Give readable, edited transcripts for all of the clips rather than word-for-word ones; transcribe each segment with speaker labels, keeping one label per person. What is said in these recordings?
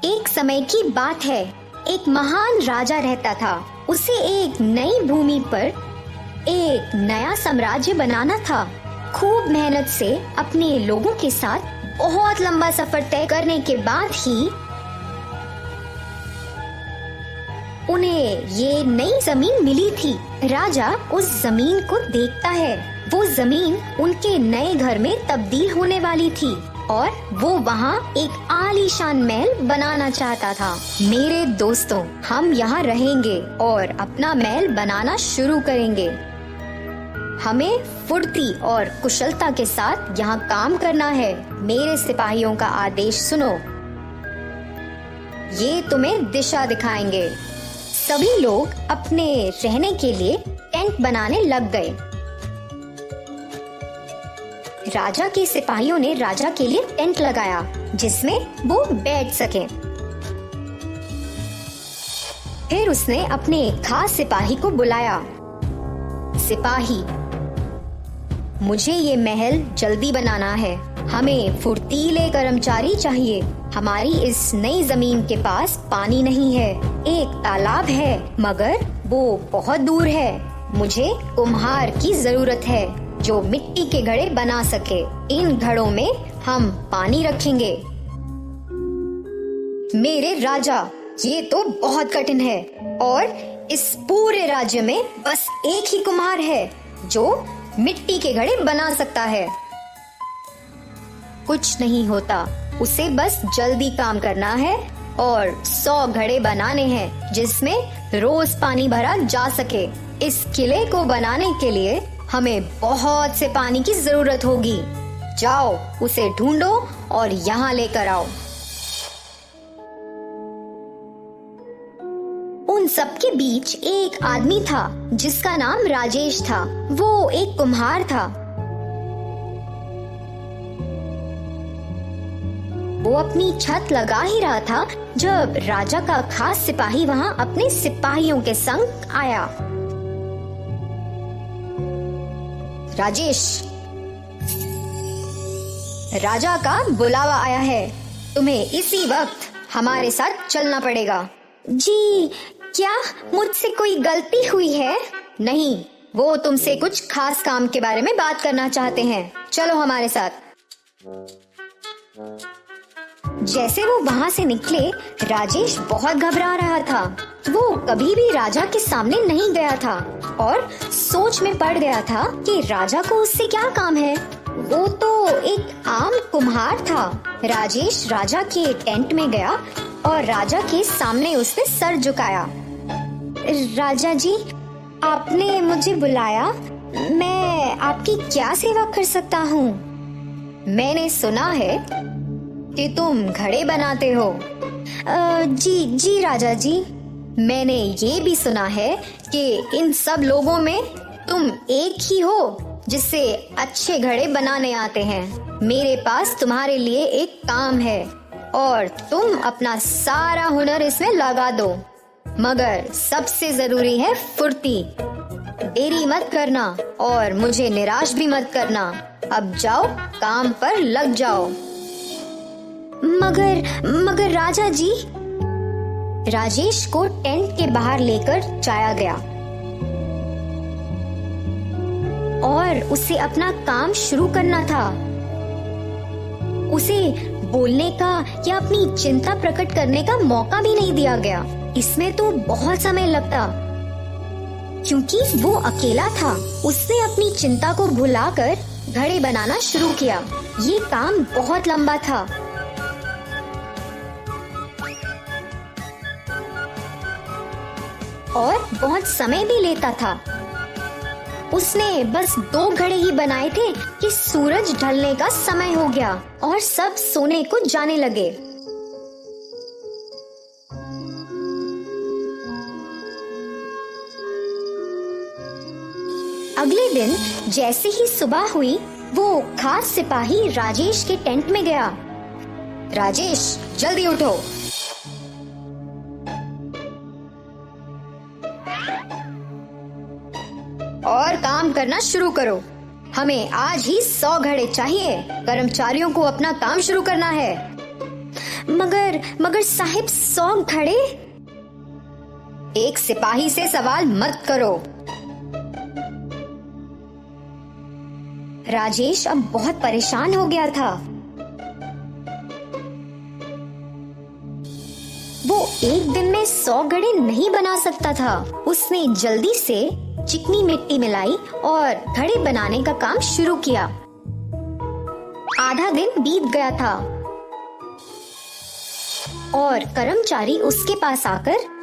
Speaker 1: एक समय की बात है, एक महान राजा रहता था। उसे एक नई भूमि पर एक नया साम्राज्य बनाना था। खूब मेहनत से अपने लोगों के साथ बहुत लंबा सफर तय करने के बाद ही उन्हें ये नई जमीन मिली थी। राजा उस जमीन को देखता है। वो जमीन उनके नए घर में तब्दील होने वाली थी और वो वहाँ एक आलीशान महल बनाना चाहता था। मेरे दोस्तों, हम यहाँ रहेंगे और अपना महल बनाना शुरू करेंगे। हमें फुर्ती और कुशलता के साथ यहाँ काम करना है। मेरे सिपाहियों का आदेश सुनो, ये तुम्हें दिशा दिखाएंगे। सभी लोग अपने रहने के लिए टेंट बनाने लग गए। राजा के सिपाहियों ने राजा के लिए टेंट लगाया जिसमें वो बैठ सके। फिर उसने अपने खास सिपाही को बुलाया। सिपाही, मुझे ये महल जल्दी बनाना है। हमें फुर्तीले कर्मचारी चाहिए। हमारी इस नई जमीन के पास पानी नहीं है। एक तालाब है मगर वो बहुत दूर है। मुझे कुम्हार की जरूरत है जो मिट्टी के घड़े बना सके। इन घड़ों में हम पानी रखेंगे। मेरे राजा, ये तो बहुत कठिन है और इस पूरे राज्य में बस एक ही कुम्हार है जो मिट्टी के घड़े बना सकता है। कुछ नहीं होता, उसे बस जल्दी काम करना है और 100 घड़े बनाने हैं जिसमें रोज पानी भरा जा सके। इस किले को बनाने के लिए हमें बहुत से पानी की जरूरत होगी। जाओ, उसे ढूंढो और यहाँ लेकर आओ। उन सबके बीच एक आदमी था जिसका नाम राजेश था। वो एक कुम्हार था। वो अपनी छत लगा ही रहा था जब राजा का खास सिपाही वहाँ अपने सिपाहियों के संग आया। राजेश, राजा का बुलावा आया है। तुम्हें इसी वक्त हमारे साथ चलना पड़ेगा। जी, क्या मुझसे कोई गलती हुई है? नहीं, वो तुमसे कुछ खास काम के बारे में बात करना चाहते हैं। चलो हमारे साथ। जैसे वो वहाँ से निकले, राजेश बहुत घबरा रहा था। वो कभी भी राजा के सामने नहीं गया था और सोच में पड़ गया था कि राजा को उससे क्या काम है। वो तो एक आम कुम्हार था। राजेश राजा के टेंट में गया और राजा के सामने उसने सर झुकाया। राजा जी, आपने मुझे बुलाया। मैं आपकी क्या सेवा कर सकता हूँ? मैंने सुना है कि तुम घड़े बनाते हो। जी राजा जी। मैंने ये भी सुना है कि इन सब लोगों में तुम एक ही हो जिससे अच्छे घड़े बनाने आते हैं। मेरे पास तुम्हारे लिए एक काम है और तुम अपना सारा हुनर इसमें लगा दो, मगर सबसे जरूरी है फुर्ती। देरी मत करना और मुझे निराश भी मत करना। अब जाओ, काम पर लग जाओ। मगर राजा जी। राजेश को टेंट के बाहर लेकर जाया गया और उसे अपना काम शुरू करना था। उसे बोलने का या अपनी चिंता प्रकट करने का मौका भी नहीं दिया गया। इसमें तो बहुत समय लगता क्योंकि वो अकेला था। उसने अपनी चिंता को भुलाकर घड़े बनाना शुरू किया। ये काम बहुत लंबा था। और बहुत समय भी लेता था। उसने बस 2 घड़े ही बनाए थे कि सूरज ढलने का समय हो गया और सब सोने को जाने लगे। अगले दिन जैसे ही सुबह हुई, वो खास सिपाही राजेश के टेंट में गया। राजेश, जल्दी उठो। और काम करना शुरू करो। हमें आज ही 100 घड़े चाहिए। कर्मचारियों को अपना काम शुरू करना है। मगर साहिब 100 घड़े। एक सिपाही से सवाल मत करो। राजेश अब बहुत परेशान हो गया था। वो एक दिन में 100 घड़े नहीं बना सकता था। उसने जल्दी से चिकनी मिट्टी मिलाई और घड़े बनाने का काम शुरू किया। आधा दिन बीत गया था और कर्मचारी उसके पास आकर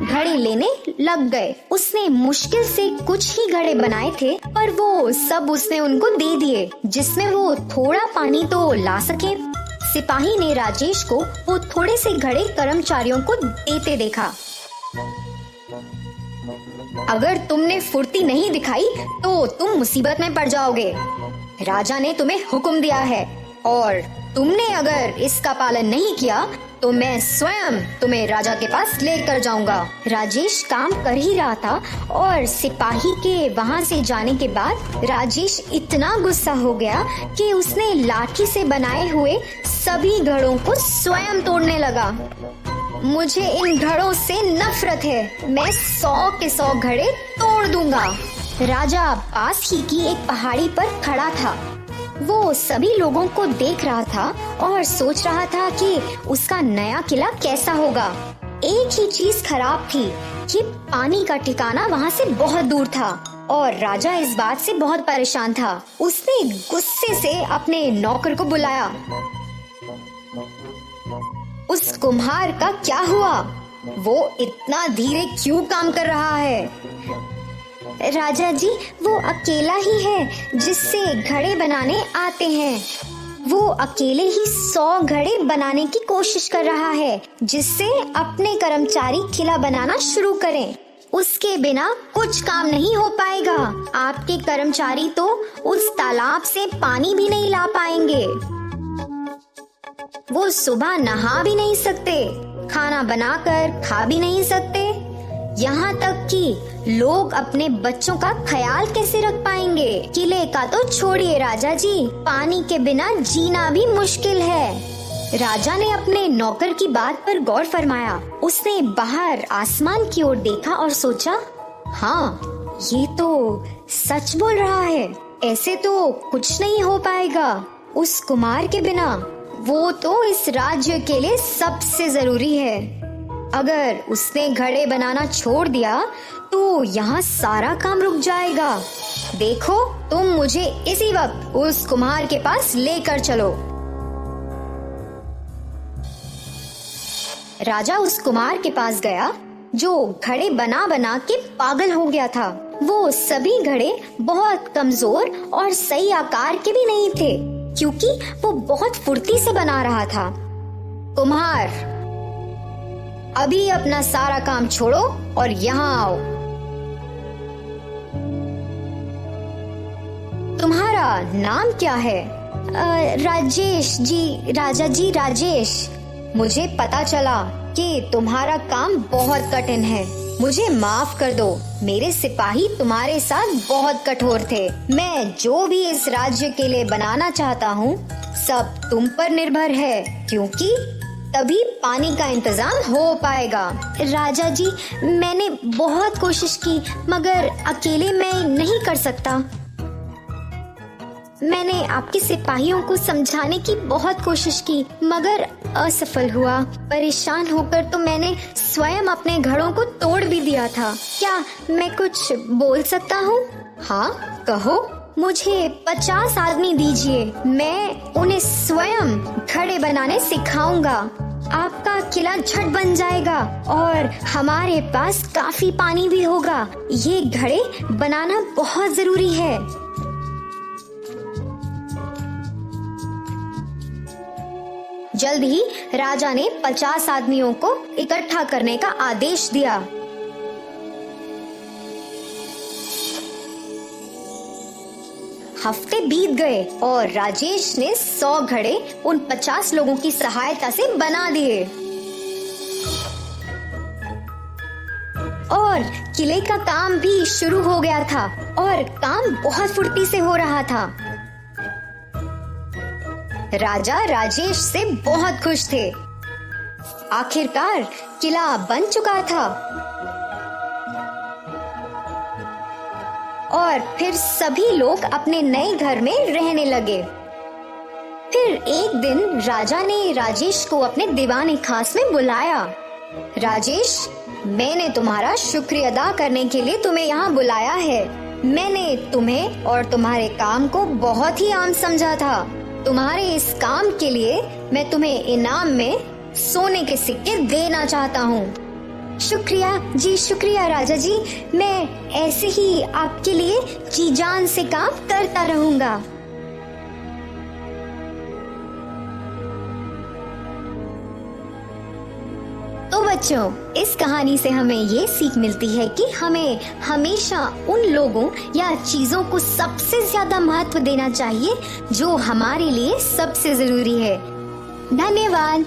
Speaker 1: घड़े लेने लग गए। उसने मुश्किल से कुछ ही घड़े बनाए थे, पर वो सब उसने उनको दे दिए, जिसमें वो थोड़ा पानी तो ला सके। सिपाही ने राजेश को वो थोड़े से घड़े कर्मचारियों को देते देखा। अगर तुमने फुर्ती नहीं दिखाई तो तुम मुसीबत में पड़ जाओगे। राजा ने तुम्हें हुक्म दिया है और तुमने अगर इसका पालन नहीं किया तो मैं स्वयं तुम्हें राजा के पास लेकर जाऊंगा। राजेश काम कर ही रहा था और सिपाही के वहाँ से जाने के बाद राजेश इतना गुस्सा हो गया कि उसने लाठी से बनाए हुए सभी घड़ों को स्वयं तोड़ने लगा। मुझे इन घड़ों से नफरत है। मैं 100 के 100 घड़े तोड़ दूंगा। राजा पास ही की एक पहाड़ी पर खड़ा था। वो सभी लोगों को देख रहा था और सोच रहा था कि उसका नया किला कैसा होगा। एक ही चीज खराब थी कि पानी का ठिकाना वहाँ से बहुत दूर था और राजा इस बात से बहुत परेशान था। उसने गुस्से से अपने नौकर को बुलाया। उस कुम्हार का क्या हुआ? वो इतना धीरे क्यों काम कर रहा है? राजा जी, वो अकेला ही है जिससे घड़े बनाने आते हैं। वो अकेले ही 100 घड़े बनाने की कोशिश कर रहा है, जिससे अपने कर्मचारी किला बनाना शुरू करें। उसके बिना कुछ काम नहीं हो पाएगा। आपके कर्मचारी तो उस तालाब से पानी भी नहीं ला पाएंगे। वो सुबह नहा भी नहीं सकते, खाना बनाकर खा भी नहीं सकते। यहाँ तक कि लोग अपने बच्चों का ख्याल कैसे रख पाएंगे? किले का तो छोड़िए राजा जी, पानी के बिना जीना भी मुश्किल है। राजा ने अपने नौकर की बात पर गौर फरमाया। उसने बाहर आसमान की ओर देखा और सोचा, हाँ, ये तो सच बोल रहा है। ऐसे तो कुछ नहीं हो पाएगा उस कुमार के बिना। वो तो इस राज्य के लिए सबसे जरूरी है। अगर उसने घड़े बनाना छोड़ दिया तो यहाँ सारा काम रुक जाएगा। देखो, तुम मुझे इसी वक्त उस कुम्हार के पास लेकर चलो। राजा उस कुम्हार के पास गया जो घड़े बना बना के पागल हो गया था। वो सभी घड़े बहुत कमजोर और सही आकार के भी नहीं थे, क्योंकि वो बहुत फुर्ती से बना रहा था। कुम्हार, अभी अपना सारा काम छोड़ो और यहाँ आओ। तुम्हारा नाम क्या है? राजेश जी। राजा जी, राजेश। मुझे पता चला कि तुम्हारा काम बहुत कठिन है। मुझे माफ कर दो, मेरे सिपाही तुम्हारे साथ बहुत कठोर थे। मैं जो भी इस राज्य के लिए बनाना चाहता हूँ सब तुम पर निर्भर है, क्योंकि तभी पानी का इंतजाम हो पाएगा। राजा जी, मैंने बहुत कोशिश की, मगर अकेले मैं नहीं कर सकता। मैंने आपके सिपाहियों को समझाने की बहुत कोशिश की, मगर असफल हुआ। परेशान होकर तो मैंने स्वयं अपने घड़ों को तोड़ भी दिया था। क्या मैं कुछ बोल सकता हूँ? हाँ, कहो। मुझे 50 आदमी दीजिए, मैं उन्हें स्वयं घड़े बनाने सिखाऊंगा। आपका किला झट बन जाएगा और हमारे पास काफी पानी भी होगा। ये घड़े बनाना बहुत जरूरी है। जल्द ही राजा ने 50 आदमियों को इकट्ठा करने का आदेश दिया। हफ्ते बीत गए और राजेश ने 100 घड़े उन 50 लोगों की सहायता से बना दिए और किले का काम भी शुरू हो गया था और काम बहुत फुर्ती से हो रहा था। राजा राजेश से बहुत खुश थे। आखिरकार किला बन चुका था और फिर सभी लोग अपने नए घर में रहने लगे। फिर एक दिन राजा ने राजेश को अपने दीवाने खास में बुलाया। राजेश, मैंने तुम्हारा शुक्रिया अदा करने के लिए तुम्हें यहाँ बुलाया है। मैंने तुम्हें और तुम्हारे काम को बहुत ही आम समझा था। तुम्हारे इस काम के लिए मैं तुम्हें इनाम में सोने के सिक्के देना चाहता हूँ। शुक्रिया जी, शुक्रिया राजा जी। मैं ऐसे ही आपके लिए जी जान से काम करता रहूंगा। तो बच्चों, इस कहानी से हमें ये सीख मिलती है कि हमें हमेशा उन लोगों या चीजों को सबसे ज्यादा महत्व देना चाहिए जो हमारे लिए सबसे जरूरी है। धन्यवाद।